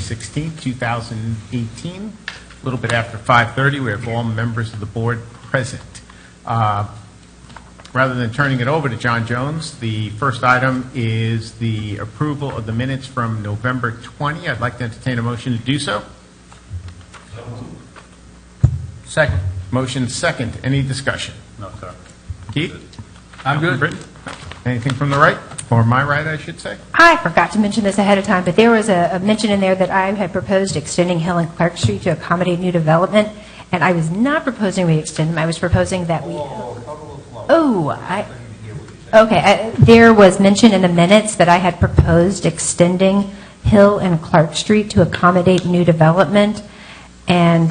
16, 2018. A little bit after 5:30, we have all members of the board present. Rather than turning it over to John Jones, the first item is the approval of the minutes from November 20. I'd like to entertain a motion to do so. Second. Motion second. Any discussion? No, sir. Keith? I'm good. Britton? Anything from the right? Or my right, I should say? I forgot to mention this ahead of time, but there was a mention in there that I had proposed extending Hill and Clark Street to accommodate new development, and I was not proposing we extend them. I was proposing that we... there was mention in the minutes that I had proposed extending Hill and Clark Street to accommodate new development, and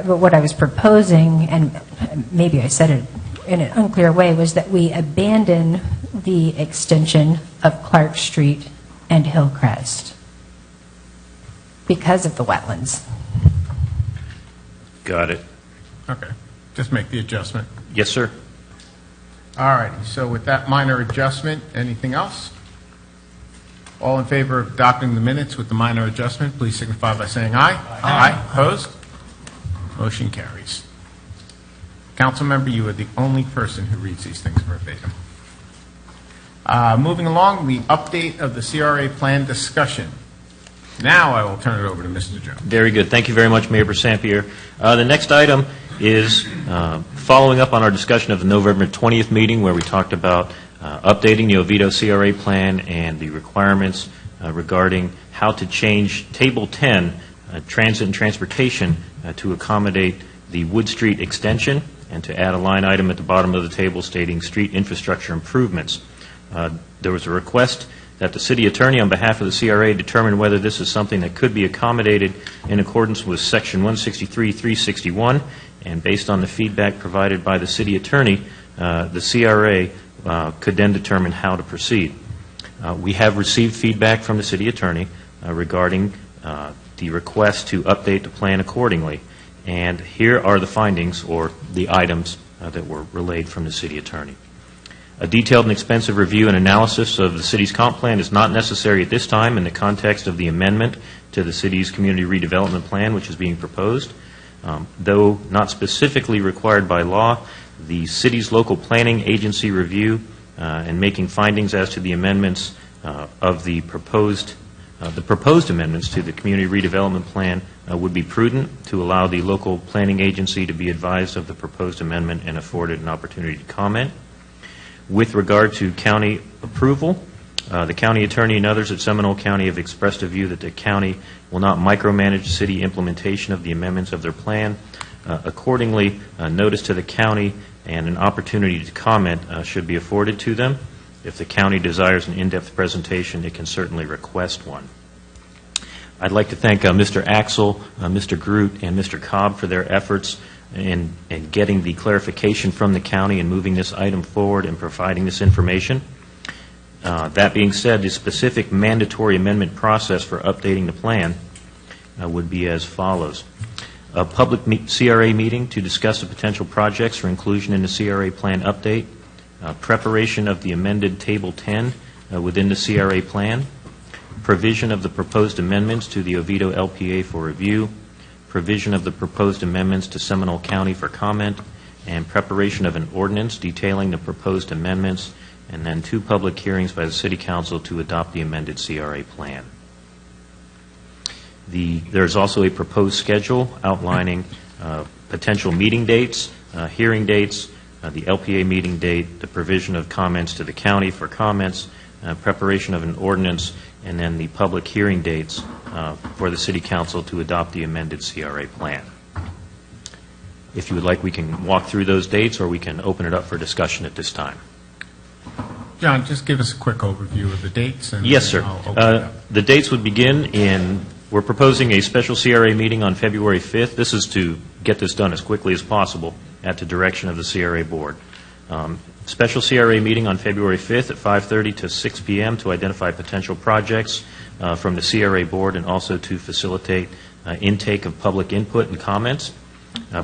what I was proposing, and maybe I said it in an unclear way, was that we abandon the extension of Clark Street and Hillcrest because of the wetlands. Got it. Okay. Just make the adjustment. Yes, sir. All righty. So with that minor adjustment, anything else? All in favor of adopting the minutes with the minor adjustment, please signify by saying aye. Aye. Opposed? Motion carries. Council member, you are the only person who reads these things verbatim. Moving along, the update of the CRA plan discussion. Now I will turn it over to Mr. Jones. Very good. Thank you very much, Mayor Bersampier. The next item is following up on our discussion of the November 20th meeting where we talked about updating the Oviedo CRA plan and the requirements regarding how to change Table 10, Transit and Transportation, to accommodate the Wood Street extension and to add a line item at the bottom of the table stating street infrastructure improvements. There was a request that the city attorney on behalf of the CRA determine whether this is something that could be accommodated in accordance with Section 163-361, and based on the feedback provided by the city attorney, the CRA could then determine how to proceed. We have received feedback from the city attorney regarding the request to update the plan accordingly, and here are the findings or the items that were relayed from the city attorney. A detailed and expensive review and analysis of the city's comp plan is not necessary at this time in the context of the amendment to the city's community redevelopment plan, which is being proposed. Though not specifically required by law, the city's local planning agency review and making findings as to the amendments of the proposed amendments to the community redevelopment plan would be prudent to allow the local planning agency to be advised of the proposed amendment and afforded an opportunity to comment. With regard to county approval, the county attorney and others at Seminole County have expressed a view that the county will not micromanage city implementation of the amendments of their plan. Accordingly, notice to the county and an opportunity to comment should be afforded to them. If the county desires an in-depth presentation, it can certainly request one. I'd like to thank Mr. Axel, Mr. Groot, and Mr. Cobb for their efforts in getting the clarification from the county and moving this item forward and providing this information. That being said, the specific mandatory amendment process for updating the plan would be as follows. A public CRA meeting to discuss the potential projects for inclusion in the CRA plan update, preparation of the amended Table 10 within the CRA plan, provision of the proposed amendments to the Oviedo LPA for review, provision of the proposed amendments to Seminole County for comment, and preparation of an ordinance detailing the proposed amendments, and then 2 public hearings by the City Council to adopt the amended CRA plan. There's also a proposed schedule outlining potential meeting dates, hearing dates, the LPA meeting date, the provision of comments to the county for comments, preparation of an ordinance, and then the public hearing dates for the City Council to adopt the amended CRA plan. If you would like, we can walk through those dates, or we can open it up for discussion at this time. John, just give us a quick overview of the dates. And yes, sir. The dates would begin we're proposing a special CRA meeting on February 5th. This is to get this done as quickly as possible at the direction of the CRA board. Special CRA meeting on February 5th at 5:30 to 6 p.m. to identify potential projects from the CRA board and also to facilitate intake of public input and comments.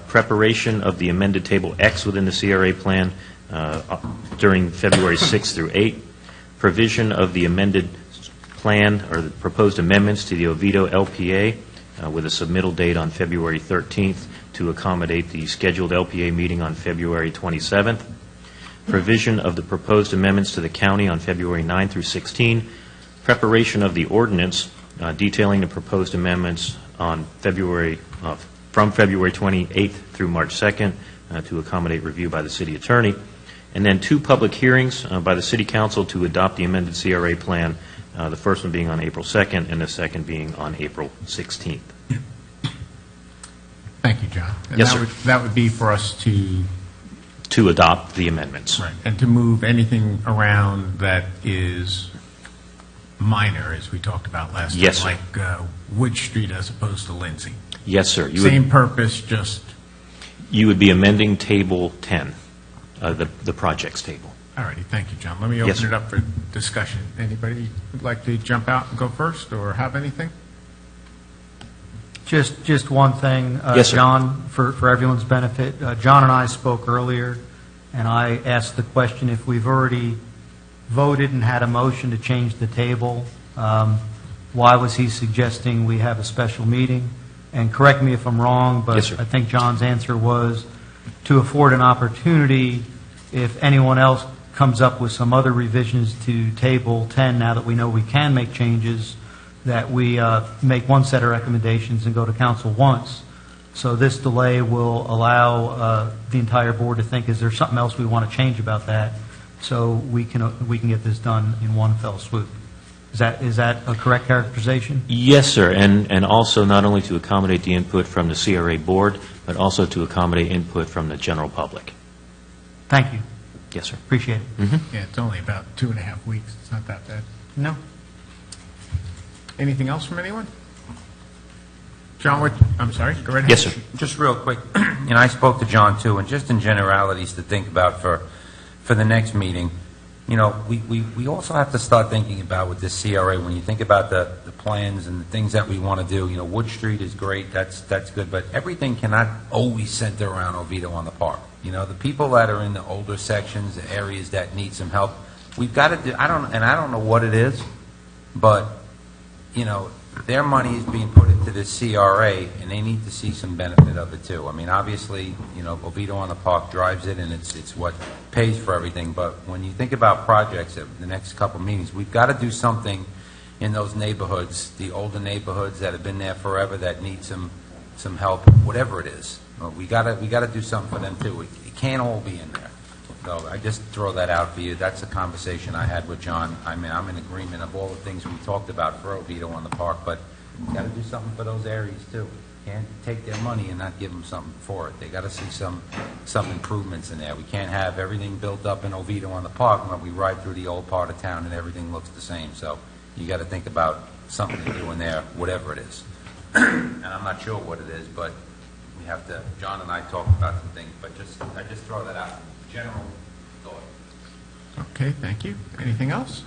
Preparation of the amended Table X within the CRA plan during February 6th through 8th. Provision of the amended plan or the proposed amendments to the Oviedo LPA with a submittal date on February 13th to accommodate the scheduled LPA meeting on February 27th. Provision of the proposed amendments to the county on February 9 through 16. Preparation of the ordinance detailing the proposed amendments on from February 28th through March 2nd to accommodate review by the city attorney. And then 2 public hearings by the city council to adopt the amended CRA plan, the first one being on April 2nd and the second being on April 16th. Thank you, John. And Yes, sir. That would be for us To adopt the amendments. right, and to move anything around that is minor, as we talked about last time. Yes, sir. Like Wood Street as opposed to Lindsay. Yes, sir. Same purpose, just, You would be amending Table 10, the projects table. all righty, thank you, John. Let me Yes, open it sir. up for discussion. Anybody would like to jump out and go first, or have anything? Just one thing, Yes, sir. John, for everyone's benefit. John and I spoke earlier, and I asked the question if we've already voted and had a motion to change the table, why was he suggesting we have a special meeting? And correct me if I'm wrong, but Yes, sir. I think John's answer was to afford an opportunity if anyone else comes up with some other revisions to Table 10, now that we know we can make changes, that we make one set of recommendations and go to council once. So this delay will allow the entire board to think, is there something else we want to change about that? So we can get this done in one fell swoop. Is that a correct characterization? Yes, sir, and also not only to accommodate the input from the CRA board, but also to accommodate input from the general public. Thank you. Yes, sir. Appreciate it. Yeah, it's only about 2.5 weeks. It's not that bad. No. Anything else from anyone? John, I'm sorry, go right ahead. Yes, sir. Just real quick, I spoke to John too, and just in generalities to think about for the next meeting, we also have to start thinking about with this CRA, when you think about the plans and the things that we want to do, Wood Street is great, that's good, but everything cannot always center around Oviedo on the Park. The people that are in the older sections, the areas that need some help, we've got to do, I don't know what it is, but their money is being put into this CRA, and they need to see some benefit of it too. I mean, obviously, Oviedo on the Park drives it, and it's what pays for everything. But when you think about projects at the next couple of meetings, we've got to do something in those neighborhoods, the older neighborhoods that have been there forever, that need some help, whatever it is. We got to do something for them too. It can't all be in there. So I just throw that out for you. That's a conversation I had with John. I mean, I'm in agreement of all the things we talked about for Oviedo on the Park, but you got to do something for those areas too. Can't take their money and not give them something for it. They got to see some improvements in there. We can't have everything built up in Oviedo on the Park when we ride through the old part of town and everything looks the same. So you got to think about something to do in there, whatever it is. And I'm not sure what it is, but we have to. John and I talked about some things, but I just throw that out. General thought. Okay, thank you. Anything else?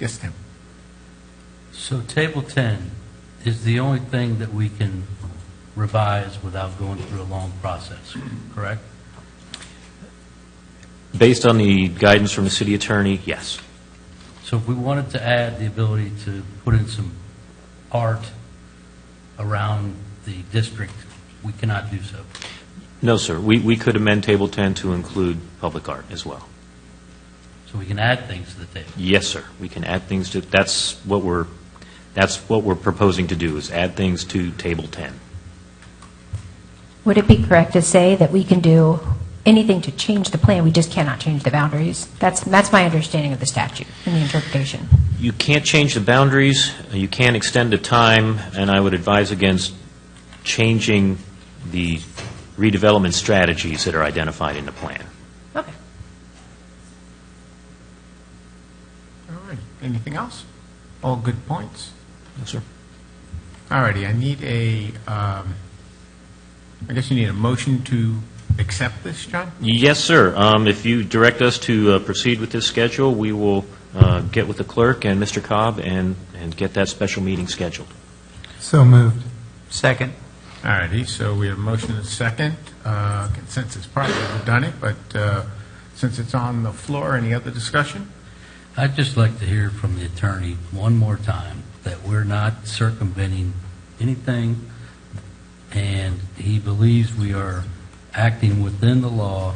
Yes, Tim. So Table 10 is the only thing that we can revise without going through a long process, correct? Based on the guidance from the city attorney, yes. So if we wanted to add the ability to put in some art around the district, we cannot do so. No, sir. We could amend Table 10 to include public art as well. So we can add things to the table. Yes, sir. We can add things to. That's what we're proposing to do, is add things to Table 10. Would it be correct to say that we can do anything to change the plan, we just cannot change the boundaries? That's my understanding of the statute and the interpretation. You can't change the boundaries. You can't extend the time, and I would advise against changing the redevelopment strategies that are identified in the plan. Okay. All right. Anything else? All good points? Yes, sir. All righty. I need I guess you need a motion to accept this, John? Yes, sir. If you direct us to proceed with this schedule, we will get with the clerk and Mr. Cobb and get that special meeting scheduled. So moved. Second. All righty. So we have a motion and a second. Consensus probably would have done it, but since it's on the floor, any other discussion? I'd just like to hear from the attorney one more time that we're not circumventing anything, and he believes we are acting within the law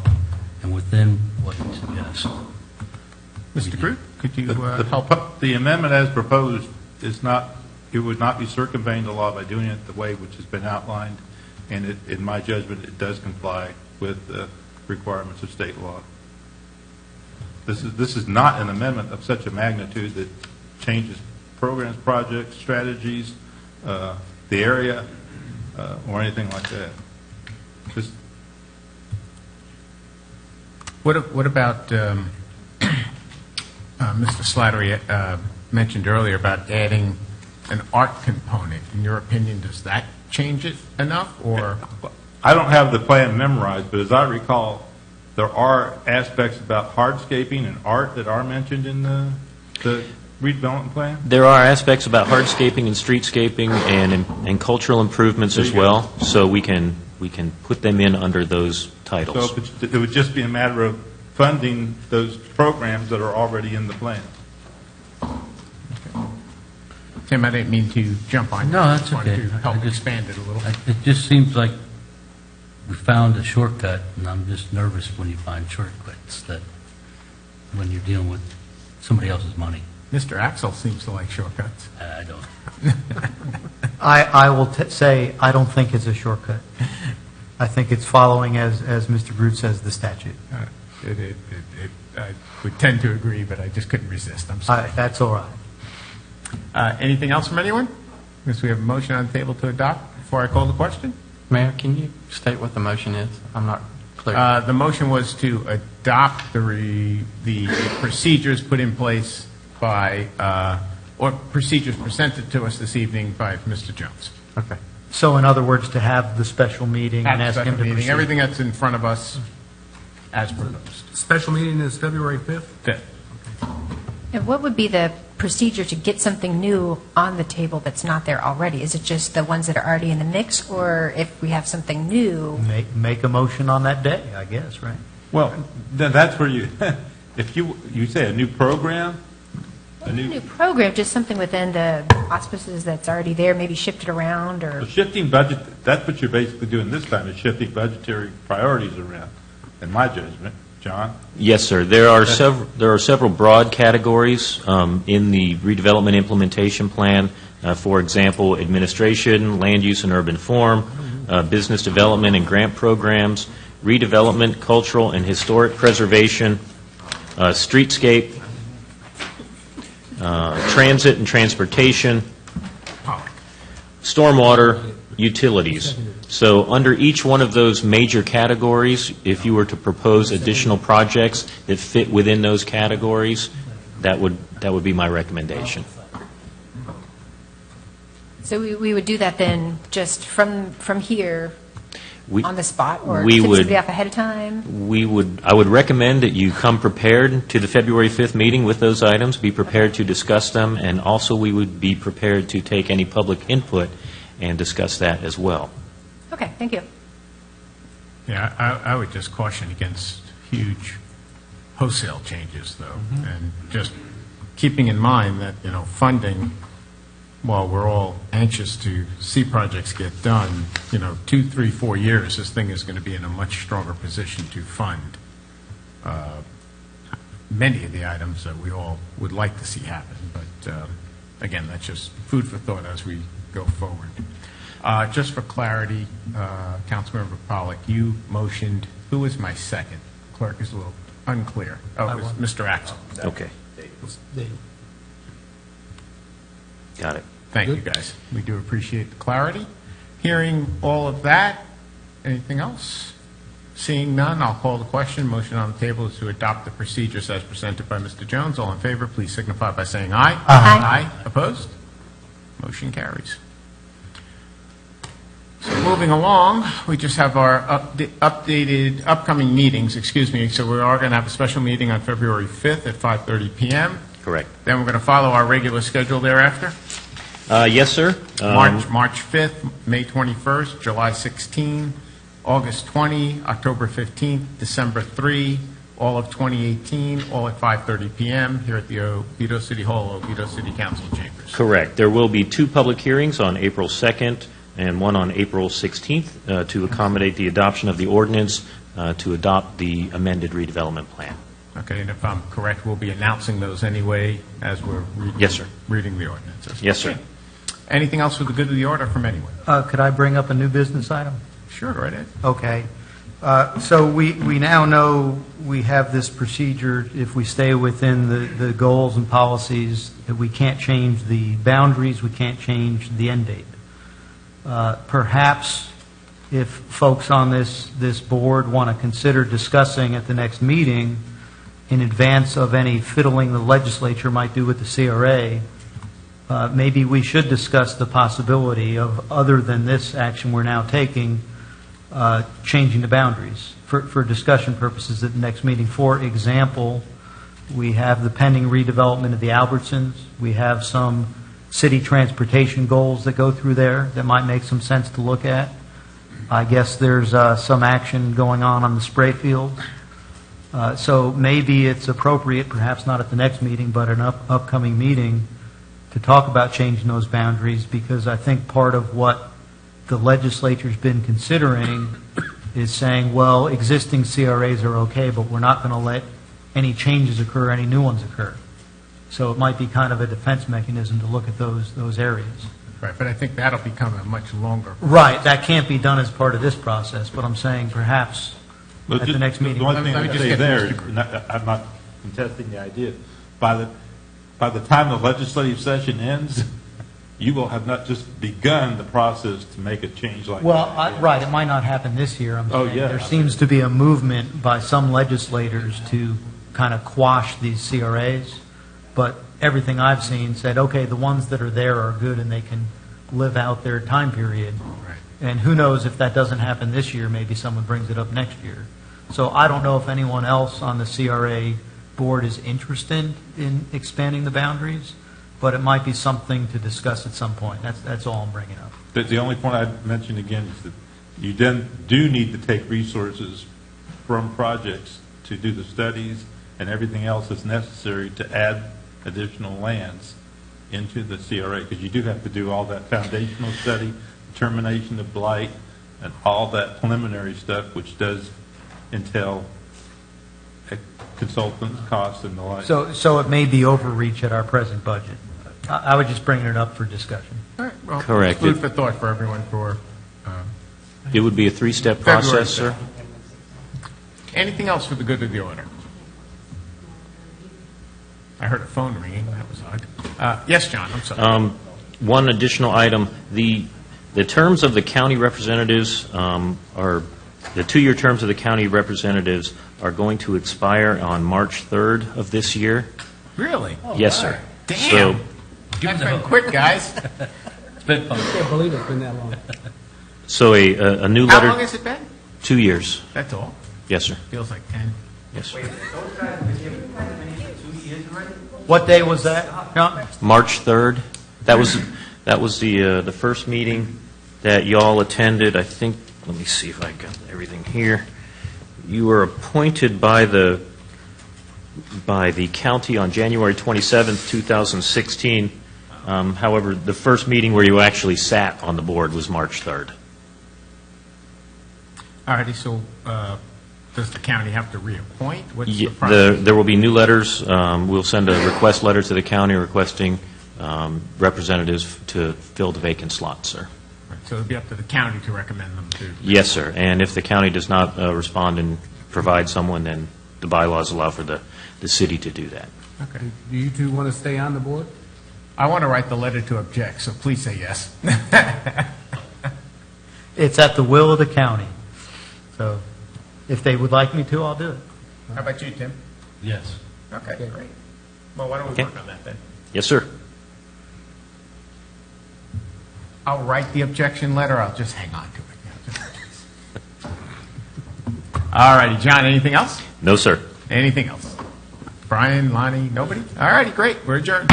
and within what he suggests. Mr. Groot, could you help? The amendment as proposed is not, it would not be circumventing the law by doing it the way which has been outlined, and it, in my judgment, it does comply with the requirements of state law. This is not an amendment of such a magnitude that changes programs, projects, strategies, the area, or anything like that. Just What about Mr. Slattery mentioned earlier about adding an art component? In your opinion, does that change it enough, or? I don't have the plan memorized, but as I recall, there are aspects about hardscaping and art that are mentioned in the redevelopment plan. There are aspects about hardscaping and streetscaping and cultural improvements as well, so we can put them in under those titles. So it would just be a matter of funding those programs that are already in the plan. Tim, I didn't mean to jump on you. No, that's Just wanted okay. to help I just- expand it a little. It just seems like we found a shortcut, and I'm just nervous when you find shortcuts, that when you're dealing with somebody else's money. Mr. Axel seems to like shortcuts. I don't. I will say, I don't think it's a shortcut. I think it's following, as Mr. Groot says, the statute. I would tend to agree, but I just couldn't resist. I'm sorry. That's all right. Anything else from anyone? Because we have a motion on the table to adopt. Before I call the question, Mayor, can you state what the motion is? I'm not clear. the motion was to adopt the procedures put in place by, or procedures presented to us this evening by Mr. Jones. Okay. So in other words, to have the special meeting and At ask the him special to meeting, proceed. everything that's in front of us as proposed. Special meeting is February 5th? Fifth. And what would be the procedure to get something new on the table that's not there already? Is it just the ones that are already in the mix, or if we have something new? Make a motion on that day, I guess, right? Well, then that's where you, if you say a new program, A new program, just something within the auspices that's already there, maybe shift it around, or? shifting budget, that's what you're basically doing this time, is shifting budgetary priorities around, in my judgment. John? Yes, sir. There are several broad categories in the redevelopment implementation plan. For example, administration, land use and urban form, business development and grant programs, redevelopment, cultural and historic preservation, streetscape, transit and transportation, stormwater, utilities. So under each one of those major categories, if you were to propose additional projects that fit within those categories, that would be my recommendation. So we would do that then just from here We- on the spot, or we send would- somebody off ahead of time? I would recommend that you come prepared to the February 5th meeting with those items, be prepared to discuss them, and also we would be prepared to take any public input and discuss that as well. Okay, thank you. Yeah, I would just caution against huge wholesale changes, though, and just keeping in mind that, funding, while we're all anxious to see projects get done, 2, 3, 4 years, this thing is going to be in a much stronger position to fund many of the items that we all would like to see happen. But again, that's just food for thought as we go forward. Just for clarity, Councilmember Pollack, you motioned, who was my second? Clerk is a little unclear. Oh, it was Mr. Axel. Okay. Got it. Thank you, guys. We do appreciate the clarity. Hearing all of that, anything else? Seeing none, I'll call the question. Motion on the table is to adopt the procedures as presented by Mr. Jones. All in favor, please signify by saying aye. Aye. Opposed? Motion carries. So moving along, we just have our updated upcoming meetings, So we are going to have a special meeting on February 5th at 5:30 p.m. Correct. Then we're going to follow our regular schedule thereafter. Yes, sir. March 5th, May 21st, July 16, August 20, October 15th, December 3, all of 2018, all at 5:30 PM here at the Oviedo City Hall, Oviedo City Council chambers. Correct. There will be 2 public hearings on April 2nd and one on April 16th to accommodate the adoption of the ordinance to adopt the amended redevelopment plan. Okay, and if I'm correct, we'll be announcing those anyway as we're reading, Yes, sir. reading the ordinances. Yes, sir. Okay. Anything else for the good of the order from anyone? Could I bring up a new business item? Sure, go right ahead. Okay. So we now know we have this procedure, if we stay within the goals and policies, that we can't change the boundaries, we can't change the end date. Perhaps if folks on this board want to consider discussing at the next meeting, in advance of any fiddling the legislature might do with the CRA, maybe we should discuss the possibility of, other than this action we're now taking, changing the boundaries for discussion purposes at the next meeting. For example, we have the pending redevelopment of the Albertsons. We have some city transportation goals that go through there that might make some sense to look at. I guess there's some action going on the spray fields. So maybe it's appropriate, perhaps not at the next meeting, but an upcoming meeting, to talk about changing those boundaries, because I think part of what the legislature's been considering is saying, well, existing CRAs are okay, but we're not going to let any changes occur, any new ones occur. So it might be kind of a defense mechanism to look at those areas. Right, but I think that'll become a much longer. Right, that can't be done as part of this process, but I'm saying perhaps But at the just- next meeting. The one thing Let me I just say get to there, Mr. is I'm not contesting the idea, by the time the legislative session ends, you will have not just begun the process to make a change like that. Well, right, it might not happen this year. I'm Oh, saying yeah. there seems to be a movement by some legislators to kind of quash these CRAs, but everything I've seen said, okay, the ones that are there are good and they can live out their time period. Right. And who knows if that doesn't happen this year, maybe someone brings it up next year. So I don't know if anyone else on the CRA board is interested in expanding the boundaries, but it might be something to discuss at some point. That's all I'm bringing up. The only point I'd mention again is that you then do need to take resources from projects to do the studies and everything else that's necessary to add additional lands into the CRA, because you do have to do all that foundational study, determination of blight, and all that preliminary stuff, which does entail consultants, costs, and the like. So it may be overreach at our present budget. I was just bringing it up for discussion. All right, well, Correct. Food for thought for everyone for It would be a 3-step February process, sir. 2nd. Anything else for the good of the order? I heard a phone ringing. That was odd. Yes, John, I'm sorry. One additional item, the terms of the county representatives are, the 2-year terms of the county representatives are going to expire on March 3rd of this year. Really? Yes, sir. Damn. So, That's been quick, guys. It's been fun. I can't believe it's been that long. so a new How letter. long has it been? 2 years. That's all. Yes, sir. Feels like 10. Yes, sir. What day was that, John? March 3rd. That was the first meeting that y'all attended. I think. Let me see if I got everything here. You were appointed by the county on January 27th, 2016. However, the first meeting where you actually sat on the board was March 3rd. All righty, so does the county have to reappoint? What's the process? There will be new letters. We'll send a request letter to the county requesting representatives to fill the vacant slots, sir. Right, so it'll be up to the county to recommend them to. Yes, sir. And if the county does not respond and provide someone, then the bylaws allow for the city to do that. Okay. Do you two want to stay on the board? I want to write the letter to object, so please say yes. It's at the will of the county. So if they would like me to, I'll do it. How about you, Tim? Yes. Okay, great. Well, why don't we Okay. work on that then? Yes, sir. I'll write the objection letter. I'll just hang on to it. All righty, John, anything else? No, sir. Anything else? Brian, Lonnie, nobody? All righty, great. We're adjourned.